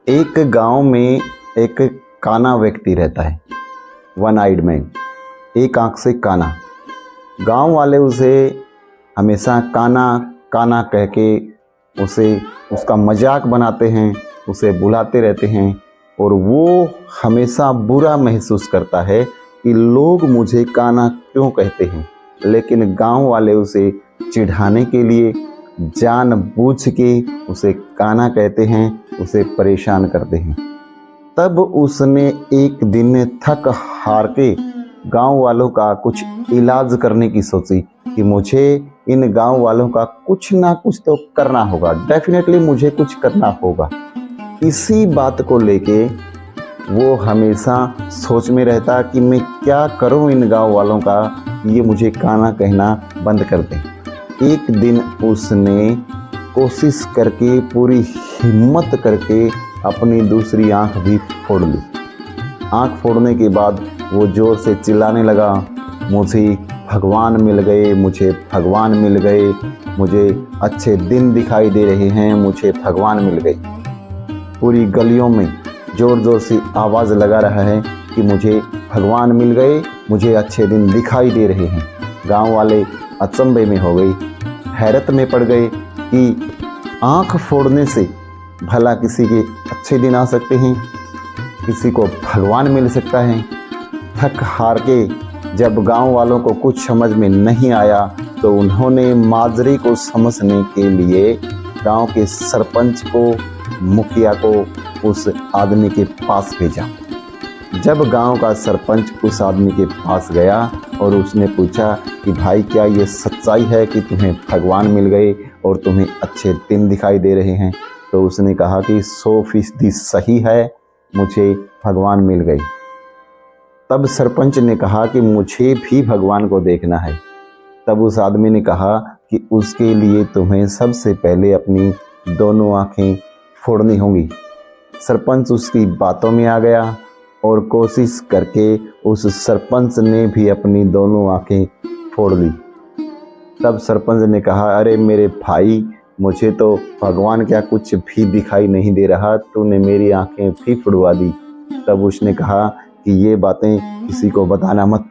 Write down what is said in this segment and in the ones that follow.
एक गांव में एक काना व्यक्ति रहता है, वन आइड मैन, एक आंख से काना। गांव वाले उसे हमेशा काना काना कह के उसका मजाक बनाते हैं, उसे बुलाते रहते हैं और वो हमेशा बुरा महसूस करता है कि लोग मुझे काना क्यों कहते हैं। लेकिन गांव वाले उसे चिढ़ाने के लिए जानबूझ के उसे काना कहते हैं, उसे परेशान करते हैं। तब उसने एक दिन थक हार के गांव वालों का कुछ इलाज करने की सोची कि मुझे इन गांव वालों का कुछ ना कुछ तो करना होगा, डेफिनेटली मुझे कुछ करना होगा। इसी बात को लेके वो हमेशा सोच में रहता कि मैं क्या करूं इन गांव वालों का, ये मुझे काना कहना बंद कर दें। एक दिन उसने कोशिश करके, पूरी हिम्मत करके अपनी दूसरी आंख भी फोड़ ली। आंख फोड़ने के बाद वो जोर से चिल्लाने लगा, मुझे भगवान मिल गए, मुझे भगवान मिल गए, मुझे अच्छे दिन दिखाई दे रहे हैं, मुझे भगवान मिल गए। पूरी गलियों में जोर जोर से आवाज़ लगा रहा है कि मुझे भगवान मिल गए, मुझे अच्छे दिन दिखाई दे रहे हैं। गांव वाले अचंभे में हो गए, हैरत में पड़ गए कि आंख फोड़ने से भला किसी के अच्छे दिन आ सकते हैं, किसी को भगवान मिल सकता है। थक हार के जब गांव वालों को कुछ समझ में नहीं आया तो उन्होंने माजरे को समझने के लिए गांव के सरपंच को, मुखिया को उस आदमी के पास भेजा। जब गांव का सरपंच उस आदमी के पास गया और उसने पूछा कि भाई क्या ये सच्चाई है कि तुम्हें भगवान मिल गए और तुम्हें अच्छे दिन दिखाई दे रहे हैं, तो उसने कहा कि 100% सही है, मुझे भगवान मिल गए। तब सरपंच ने कहा कि मुझे भी भगवान को देखना है। तब उस आदमी ने कहा कि उसके लिए तुम्हें सबसे पहले अपनी दोनों आंखें फोड़नी होंगी। सरपंच उसकी बातों में आ गया और कोशिश करके उस सरपंच ने भी अपनी दोनों आंखें फोड़ ली। तब सरपंच ने कहा, अरे मेरे भाई, मुझे तो भगवान क्या कुछ भी दिखाई नहीं दे रहा, तूने मेरी आंखें भी फोड़वा दी। तब उसने कहा कि ये बातें किसी को बताना मत,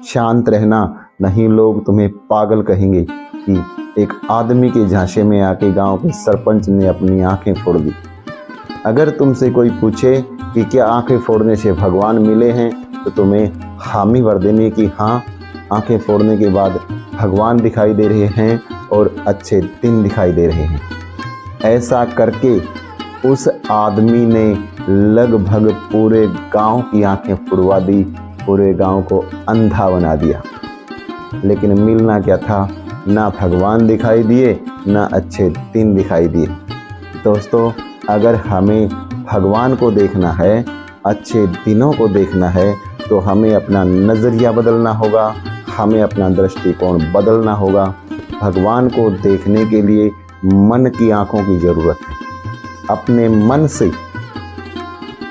शांत रहना, नहीं लोग तुम्हें पागल कहेंगे कि एक आदमी के झांसे में आके गांव के सरपंच ने अपनी आंखें फोड़ दी। अगर तुमसे कोई पूछे कि क्या आंखें फोड़ने से भगवान मिले हैं, तो तुम्हें हामी भर देने की हाँ, आंखें फोड़ने के बाद भगवान दिखाई दे रहे हैं और अच्छे दिन दिखाई दे रहे हैं। ऐसा करके उस आदमी ने लगभग पूरे गांव की आंखें फोड़वा दी, पूरे गांव को अंधा बना दिया। लेकिन मिलना क्या था, ना भगवान दिखाई दिए, ना अच्छे दिन दिखाई दिए। दोस्तों, अगर हमें भगवान को देखना है, अच्छे दिनों को देखना है, तो हमें अपना नज़रिया बदलना होगा, हमें अपना दृष्टिकोण बदलना होगा। भगवान को देखने के लिए मन की आंखों की ज़रूरत है। अपने मन से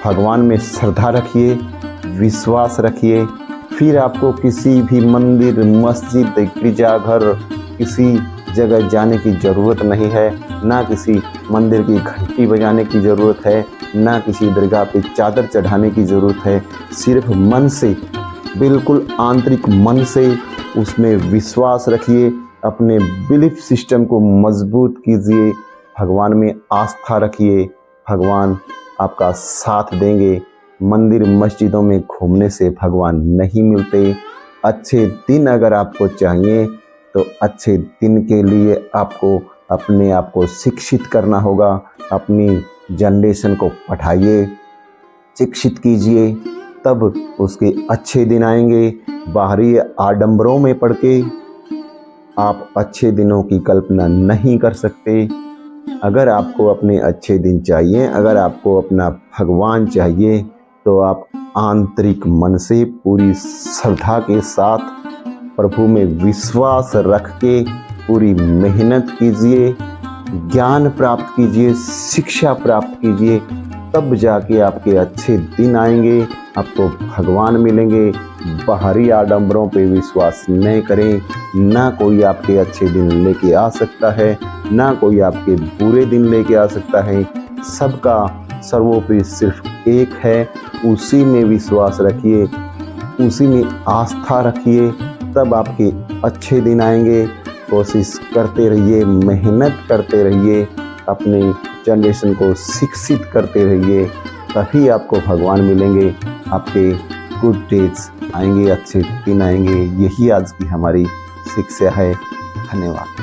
भगवान में श्रद्धा रखिए, विश्वास रखिए, फिर आपको किसी भी मंदिर, मस्जिद, गिरजाघर, किसी जगह जाने की ज़रूरत नहीं है, ना किसी मंदिर की घंटी बजाने की ज़रूरत है, ना किसी दरगाह पे चादर चढ़ाने की ज़रूरत है। सिर्फ मन से, बिल्कुल आंतरिक मन से उसमें विश्वास रखिए, अपने बिलीफ सिस्टम को मजबूत कीजिए, भगवान में आस्था रखिए, भगवान आपका साथ देंगे। मंदिर मस्जिदों में घूमने से भगवान नहीं मिलते। अच्छे दिन अगर आपको चाहिए तो अच्छे दिन के लिए आपको अपने आप को शिक्षित करना होगा। अपनी जनरेशन को पढ़ाइए, शिक्षित कीजिए, तब उसके अच्छे दिन आएंगे। बाहरी आडंबरों में पड़ के आप अच्छे दिनों की कल्पना नहीं कर सकते। अगर आपको अपने अच्छे दिन चाहिए, अगर आपको अपना भगवान चाहिए, तो आप आंतरिक मन से पूरी श्रद्धा के साथ प्रभु में विश्वास रख के पूरी मेहनत कीजिए, ज्ञान प्राप्त कीजिए, शिक्षा प्राप्त कीजिए, तब जाके आपके अच्छे दिन आएंगे, आपको भगवान मिलेंगे। बाहरी आडंबरों पे विश्वास नहीं करें, ना कोई आपके अच्छे दिन लेके आ सकता है, ना कोई आपके बुरे दिन लेके आ सकता है। सबका सर्वोपरि सिर्फ एक है, उसी में विश्वास रखिए, उसी में आस्था रखिए, तब आपके अच्छे दिन आएंगे। कोशिश करते रहिए, मेहनत करते रहिए, अपने जनरेशन को शिक्षित करते रहिए, तभी आपको भगवान मिलेंगे, आपके गुड डेज आएंगे, अच्छे दिन आएंगे। यही आज की हमारी शिक्षा है। धन्यवाद।